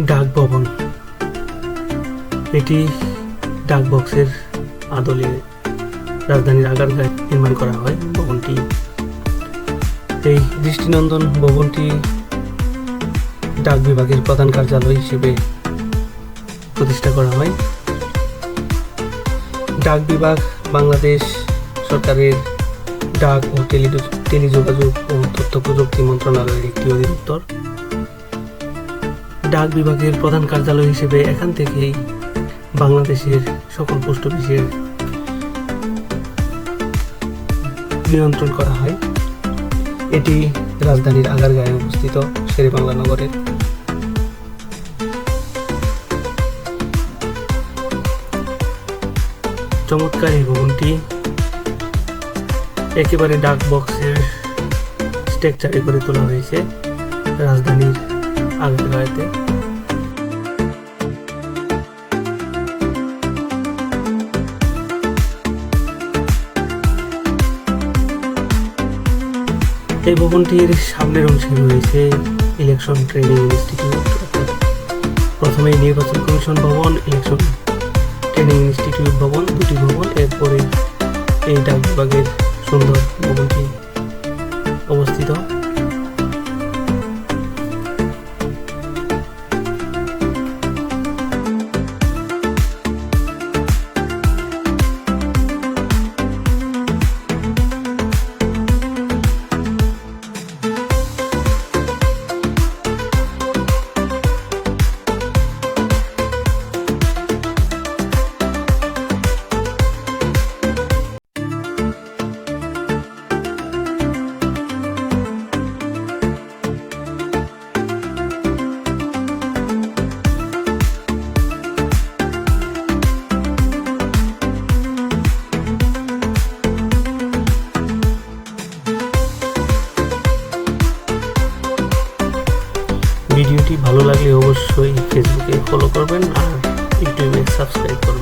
ডাক ভবন, এটি ডাক বক্সের আদলে রাজধানীর আগারগাঁয়ে নির্মাণ করা হয়। ভবনটি, এই দৃষ্টিনন্দন ভবনটি ডাক বিভাগের প্রধান কার্যালয় হিসেবে প্রতিষ্ঠা করা হয়। ডাক বিভাগ বাংলাদেশ সরকারের ডাক ও টেলিযোগাযোগ ও তথ্য প্রযুক্তি মন্ত্রণালয়ের একটি অধিদপ্তর। ডাক বিভাগের প্রধান কার্যালয় হিসেবে এখান থেকেই বাংলাদেশের সকল পোস্ট অফিসের নিয়ন্ত্রণ করা হয়। এটি রাজধানীর আগারগাঁয়ে অবস্থিত শেরেবাংলা নগরের। চমৎকার এই ভবনটি একেবারে ডাক বক্সের স্ট্রাকচারে করে তোলা হয়েছে রাজধানীর আগারগাঁয়েতে। এই ভবনটির সামনের অংশে রয়েছে ইলেকশন ট্রেনিং ইনস্টিটিউট। প্রথমে নির্বাচন কমিশন ভবন, ইলেকশন ট্রেনিং ইনস্টিটিউট ভবন, দুটি ভবন। এরপরে এই ডাক বিভাগের সুন্দর ভবনটি অবস্থিত। ভিডিওটি ভালো লাগলে অবশ্যই ফেসবুকে ফলো করবেন আর ইউটিউবে সাবস্ক্রাইব করবেন।